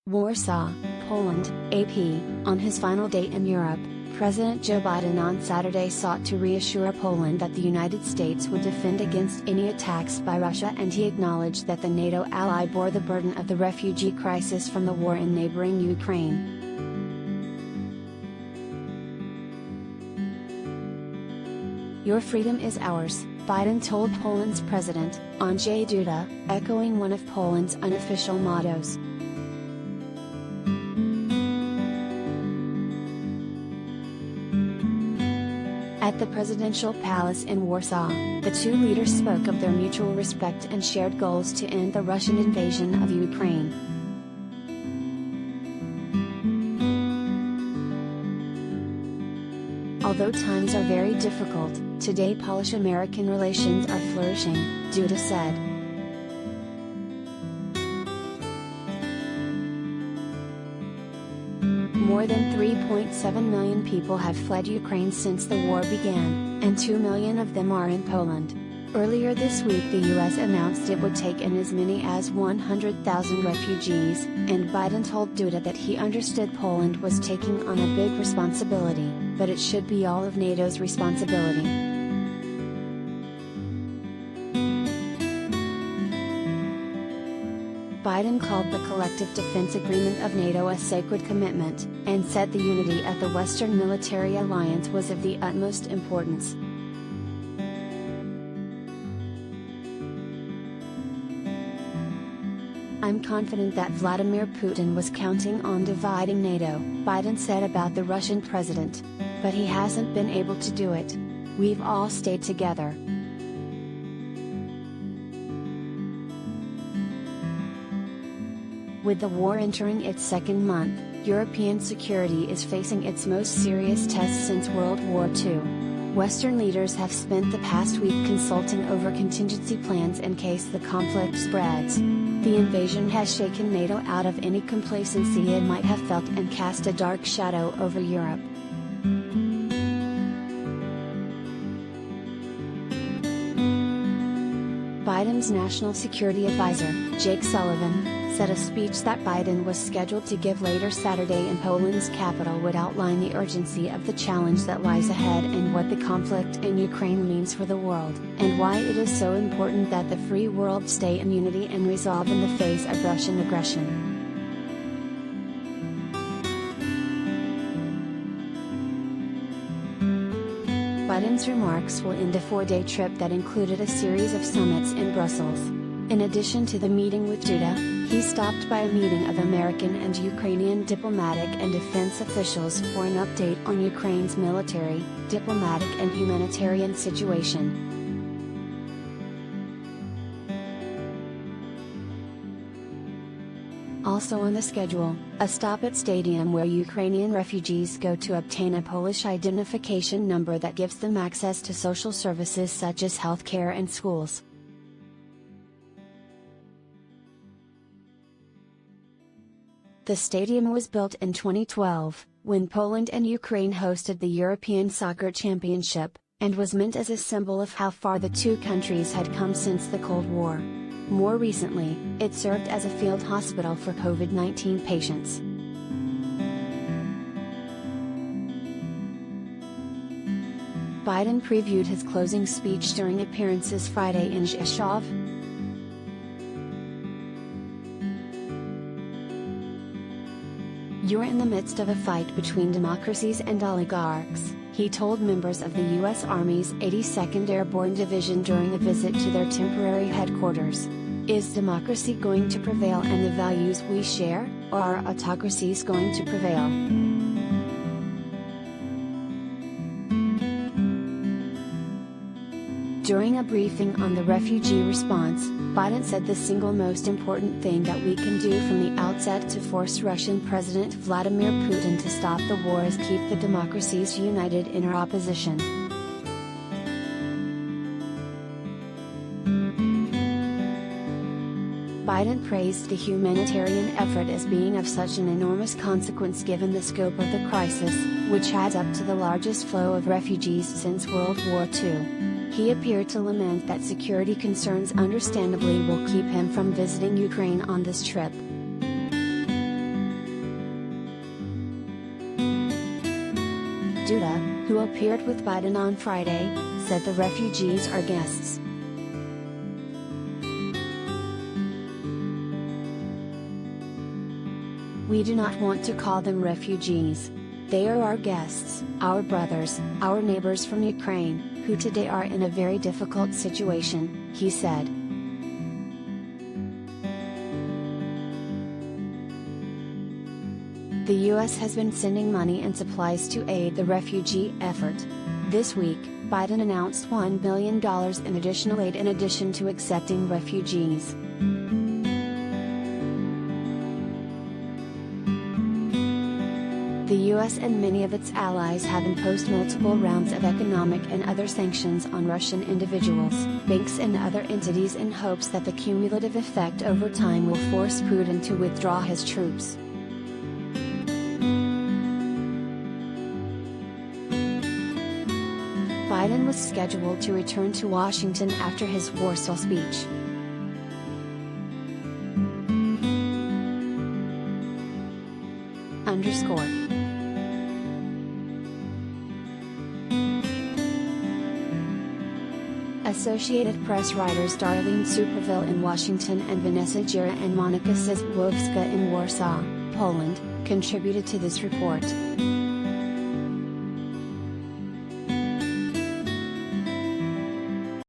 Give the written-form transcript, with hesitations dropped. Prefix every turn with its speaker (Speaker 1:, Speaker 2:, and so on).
Speaker 1: Warsaw, Poland, AP. On his final day in Europe, President Joe Biden on Saturday sought to reassure Poland that the United States would defend against any attacks by Russia, and he acknowledged that the NATO ally bore the burden of the refugee crisis from the war in neighboring Ukraine. "Your freedom is ours," Biden told Poland's President, Andrzej Duda, echoing one of Poland's unofficial mottos. At the presidential palace in Warsaw, the two leaders spoke of their mutual respect and shared goals to end the Russian invasion of Ukraine. Although times are very difficult, today Polish-American relations are flourishing, Duda said. More than 3.7 million people have fled Ukraine since the war began, and 2 million of them are in Poland. Earlier this week the US announced it would take in as many as 100,000 refugees, and Biden told Duda that he understood Poland was taking on a big responsibility, but it should be all of NATO's responsibility. Biden called the collective defense agreement of NATO a sacred commitment, and said the unity of the Western military alliance was of the utmost importance. "I'm confident that Vladimir Putin was counting on dividing NATO," Biden said about the Russian president. "But he hasn't been able to do it. We've all stayed together." With the war entering its second month, European security is facing its most serious test since World War II. Western leaders have spent the past week consulting over contingency plans in case the conflict spreads. The invasion has shaken NATO out of any complacency it might have felt and cast a dark shadow over Europe. Biden's national security advisor, Jake Sullivan, said a speech that Biden was scheduled to give later Saturday in Poland's capital would outline the urgency of the challenge that lies ahead and what the conflict in Ukraine means for the world, and why it is so important that the free world stay in unity and resolve in the face of Russian aggression. Biden's remarks will end a four-day trip that included a series of summits in Brussels. In addition to the meeting with Duda, he stopped by a meeting of American and Ukrainian diplomatic and defense officials for an update on Ukraine's military, diplomatic and humanitarian situation. Also on the schedule, a stop at stadium where Ukrainian refugees go to obtain a Polish identification number that gives them access to social services such as healthcare and schools. The stadium was built in 2012, when Poland and Ukraine hosted the European Soccer Championship, and was meant as a symbol of how far the two countries had come since the Cold War. More recently, it served as a field hospital for COVID-19 patients. Biden previewed his closing speech during appearances Friday in Warsaw. "You're in the midst of a fight between democracies and oligarchs," he told members of the U.S. Army's 82nd Airborne Division during a visit to their temporary headquarters. "Is democracy going to prevail and the values we share, or are autocracies going to prevail?" During a briefing on the refugee response, Biden said the single most important thing that we can do from the outset to force Russian President Vladimir Putin to stop the war is keep the democracies united in our opposition. Biden praised the humanitarian effort as being of such an enormous consequence given the scope of the crisis, which adds up to the largest flow of refugees since World War II. He appeared to lament that security concerns understandably will keep him from visiting Ukraine on this trip. Duda, who appeared with Biden on Friday, said the refugees are guests. We do not want to call them refugees. They are our guests, our brothers, our neighbors from Ukraine, who today are in a very difficult situation, he said. The U.S. has been sending money and supplies to aid the refugee effort. This week, Biden announced $1 billion in additional aid in addition to accepting refugees. The U.S. and many of its allies have imposed multiple rounds of economic and other sanctions on Russian individuals, banks and other entities in hopes that the cumulative effect over time will force Putin to withdraw his troops. Biden was scheduled to return to Washington after his Warsaw speech. Associated Press writers Darlene Superville in Washington and Vanessa Jira and Monika Sizłowska in Warsaw, Poland, contributed to this report.